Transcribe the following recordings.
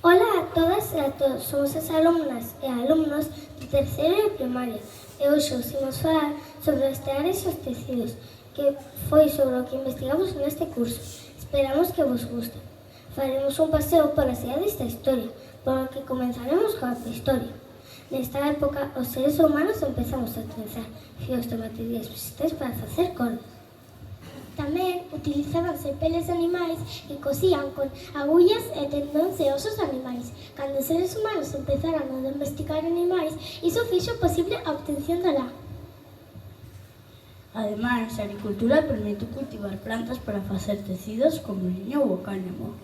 Ola a todas e a todos, somos as alumnas e alumnos de terceiro de primaria e hoxe os imos falar sobre os teares e os tecidos, que foi sobre o que investigamos neste curso. Esperamos que vos guste. Faremos un paseo pola cidade desta historia, polo que comenzaremos coa prehistoria. Nesta época, os seres humanos empezamos a utilizar fios de materiais vegetais para facer cordas. Tamén utilizábanse peles de animais e cosían con agullas e tendóns de osos de animais. Cando os seres humanos empezaran a domesticar animais, iso fixo posible a obtención da lã. Ademais, a agricultura permite cultivar plantas para facer tecidos como o liño ou o cáñamo.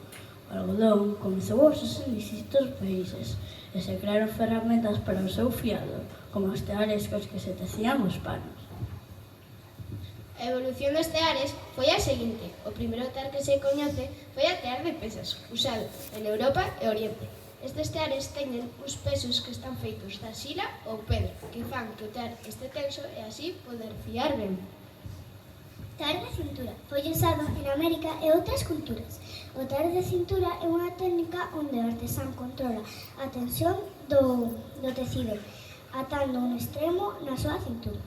O algodón comezou a usarse en distintos países e se crearon ferramentas para o seu fiado, como os teares cos que se tecían os panos. A evolución dos teares foi a seguinte. O primeiro tear que se coñece foi a tear de pesas, usado en Europa e Oriente. Estes teares teñen uns pesos que están feitos de arxila ou pedra, que fan que o tear este tenso e así poder fiar ben. Tear de cintura foi usado en América e outras culturas. O tear de cintura é unha técnica onde o artesán controla a tensión do tecido, atando un extremo na súa cintura.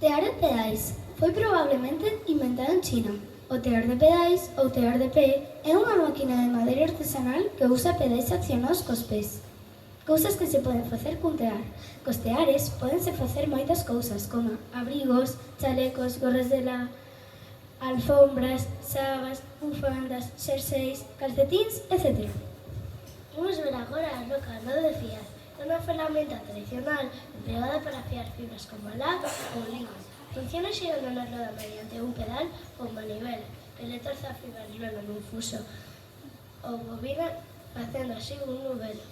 Tear de pedais foi probablemente inventado en China. O tear de pedais ou tear de pé é unha máquina de madeira artesanal que usa pedais accionados cos pés. Cousas que se poden facer cun tear. Cos teares podense facer moitas cousas, como abrigos, chalecos, gorras de lã, alfombras, sabas, bufandas, xerseis, calcetíns, etc. Vamos ver agora a roca roda de fiar. É unha ferramenta tradicional empregada para fiar fibras como a lã ou liga. Funciona xirando na roda mediante un pedal ou manivela que le torce a fibra lana nun fuso ou bobina, facendo así un nubelo.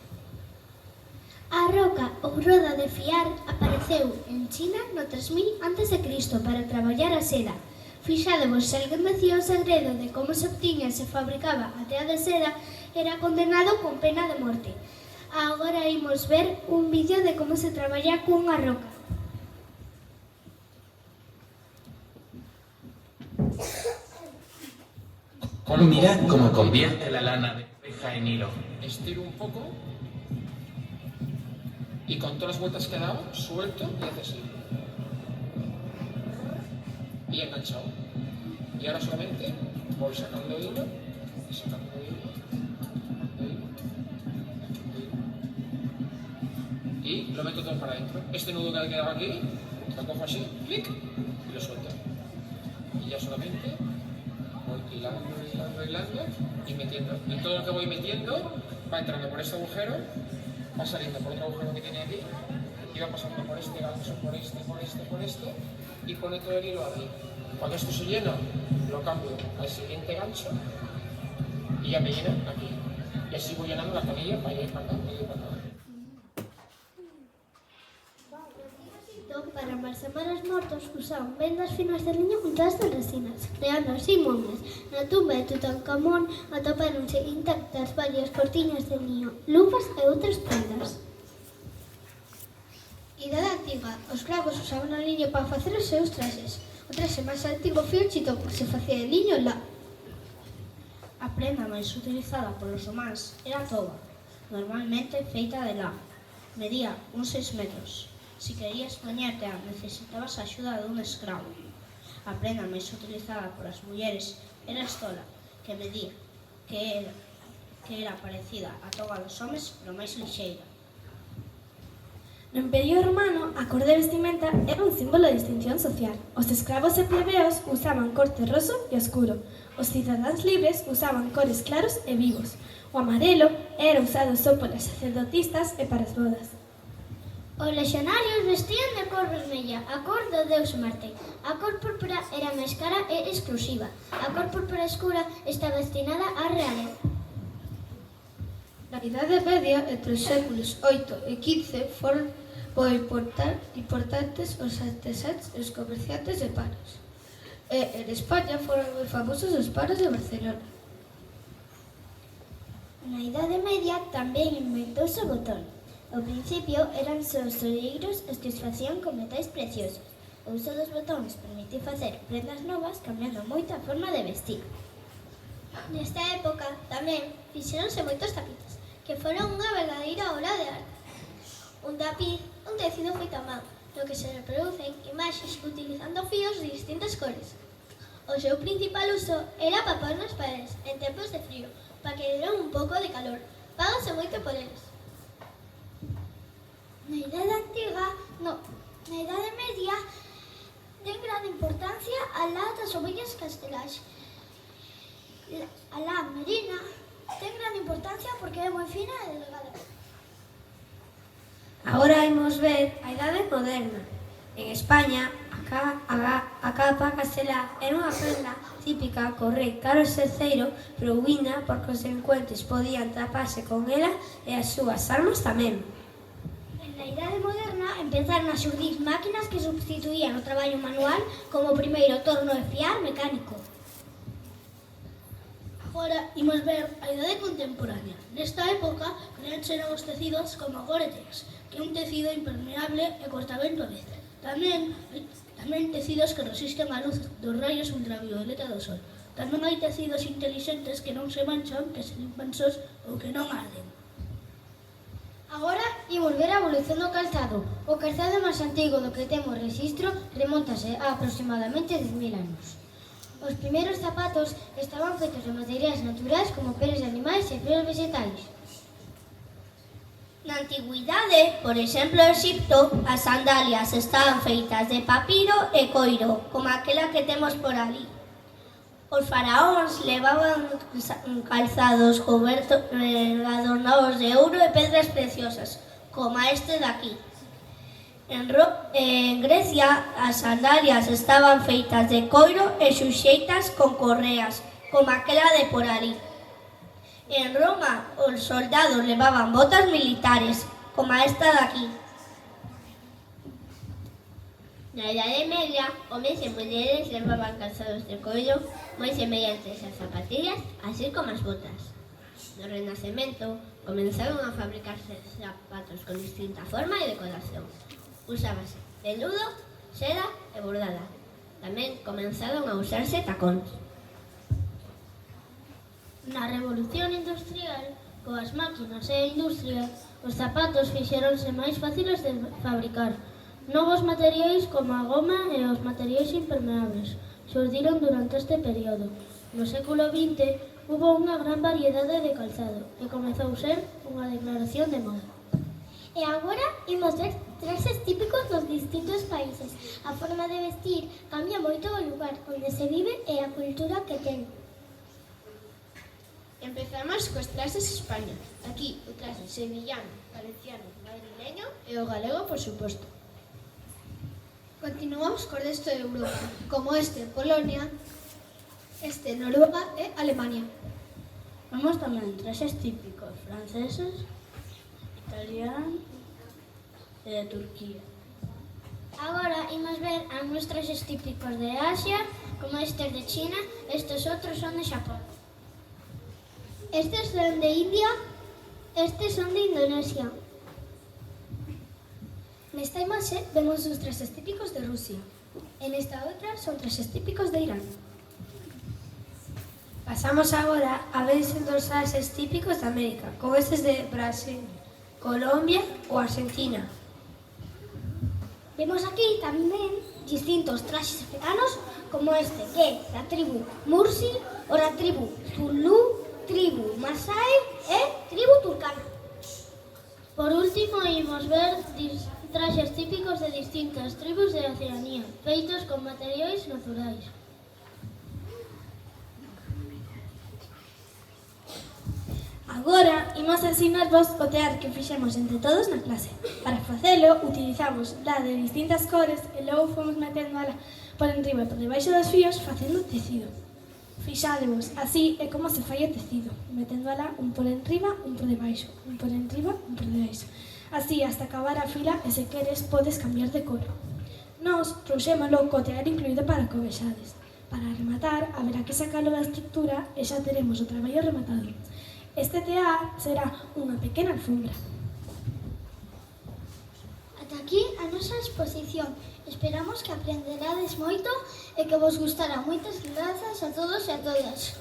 A roca ou roda de fiar apareceu en China no 3000 a.C. para traballar a seda. Fixadevos, se alguén decía o segredo de como se obtiña e se fabricaba a tea de seda, era condenado con pena de morte. Agora imos ver un vídeo de como se traballa cunha roca. Mira cómo convierte la lana de oveja en hilo. Estiro un poco y con todas las vueltas que he dado, suelto y hace así. Y enganchado. Y ahora solamente voy sacando hilo y sacando hilo, sacando hilo, sacando hilo. Y lo meto todo para adentro. Este nudo que ha quedado aquí, lo cojo así, clic, y lo suelto. Y ya solamente voy hilando y metiendo. Y todo lo que voy metiendo va entrando por este agujero, va saliendo por otro agujero que tiene aquí y va pasando por este gancho, por este y pone todo el hilo aquí. Cuando esto se llena, lo cambio al siguiente gancho y ya me llena aquí. Y así voy llenando la canilla para ir para acá, para ir para acá. Para embalsamar os mortos usaban vendas finas de liño untadas de resinas, creando así momias. Na tumba de Tutankamón atopáronse intactas varias cortiñas de liño, luvas e outras prendas. Idade antiga, os cravos usaban o liño para facer os seus traxes. O traxe máis antigo foi o chitón, que se facía de liño e lã. A prenda máis utilizada polos románs era a toga, normalmente feita de lã. Medía uns 6 metros. Si querías bañarte, necesitabas a axuda dun escravo. A prenda máis utilizada polas mulleres era a estola, que medía, que era parecida á toga dos homes, pero máis lixeira. No Imperio Romano, a cor de vestimenta era un símbolo de distinción social. Os escravos e plebeos usaban corte roso e oscuro. Os cidadáns libres usaban cores claros e vivos. O amarelo era usado só polas sacerdotistas e para as bodas. Os lexionarios vestían de cor vermella, a cor do deus Marte. A cor púrpura era máis cara e exclusiva. A cor púrpura escura estaba destinada á realeza. Na Idade Media, entre os séculos 8 e 15, foron importantes os artesáns e os comerciantes de panos. E en España foron moi famosos os panos de Barcelona. Na Idade Media tamén inventouse o botón. Ao principio eran só os olleiros os que os facían con metais preciosos. O uso dos botóns permitiu facer prendas novas cambiando moito a forma de vestir. Nesta época tamén fixéronse moitos tapices, que foron unha verdadeira obra de arte. Un tapiz, un tecido feito a man, no que se reproducen imaxes utilizando fíos de distintas cores. O seu principal uso era para pôr nas paredes en tempos de frío, para que deran un pouco de calor. Págase moito por eles. Na Idade Antiga, na Idade Media, ten grande importancia a la das ovellas castelás. A la merina ten grande importancia porque é moi fina e delgada. Agora imos ver a Idade Moderna. En España, a capa castelá era unha prenda típica co rei Carlos III, proubina porque os delincuentes podían taparse con ela e as súas armas tamén. Na Idade Moderna empezaron a xurdir máquinas que substituían o traballo manual como o primeiro torno de fiar mecánico. Agora imos ver a idade contemporánea. Nesta época creanse novos tecidos como Gore-Tex, que é un tecido impermeable e cortamento a vez. Tamén tecidos que resisten a luz dos raios ultravioleta do sol. Tamén hai tecidos intelixentes que non se manchan, que se limpan sós ou que non arden. Agora imos ver a evolución do calzado. O calzado máis antigo do que temos rexistro remóntase a aproximadamente 10.000 anos. Os primeiros zapatos estaban feitos de materiais naturais como peles de animais e pelos vegetais. Na antigüidade, por exemplo, en Egipto, as sandalias estaban feitas de papiro e coiro, como aquela que temos por ali. Os faraóns levaban calzados adornados de ouro e pedras preciosas, como este daqui. En Grecia, as sandalias estaban feitas de coiro e suxeitas con correas, como aquela de por ali. En Roma, os soldados levaban botas militares, como esta de aquí. Na Idade Media, homes e mulleres levaban calzados de coiro moi semellantes ás zapatillas, así como as botas. No Renacemento, comenzaron a fabricarse zapatos con distinta forma e decoración. Usábase veludo, seda e bordada. Tamén comenzaron a usarse tacóns. Na Revolución Industrial, coas máquinas e a industria, os zapatos fixéronse máis fáciles de fabricar. Novos materiais como a goma e os materiais impermeables xurdiron durante este período. No século XX, hubo unha gran variedade de calzado e comezou a ser unha declaración de moda. E agora imos ver traxes típicos dos distintos países. A forma de vestir cambia moito o lugar onde se vive e a cultura que ten. Empezamos cos traxes España. Aquí o traxe sevillano, valenciano, madrileño e o galego, por suposto. Continuamos co resto de Europa, como este Polonia, este Noruega e Alemania. Vemos tamén traxes típicos franceses, italianos e de Turquía. Agora imos ver algúns traxes típicos de Asia, como estes de China, estes outros son de Xapón. Estes son de India, estes son de Indonesia. Nesta imaxe vemos os traxes típicos de Rusia. En esta outra son traxes típicos de Irán. Pasamos agora a ver os traxes típicos de América, como estes de Brasil, Colombia ou Argentina. Vemos aquí tamén distintos traxes africanos, como este, que é da tribu Mursi, ou da tribu Zulu, tribu Masai e tribu Turcana. Por último, imos ver traxes típicos de distintas tribus de Oceanía, feitos con materiais naturais. Agora imos ensinarvos o tear que fixemos entre todos na clase. Para facelo, utilizamos la de distintas cores e logo fomos metendo ala por enriba e por debaixo dos fíos facendo tecido. Fixádevos, así é como se fai o tecido, metendo ala un por enriba, un por debaixo, un por enriba, un por debaixo. Así hasta acabar a fila e se queres podes cambiar de cor. Nos trouxémolo co tear incluído para que o vexades. Para rematar, haberá que sacalo da estructura e xa teremos o traballo rematado. Este tear será unha pequena alfombra. Ata aquí a nosa exposición. Esperamos que aprenderades moito e que vos gustará. Moitas grazas a todos e a todas.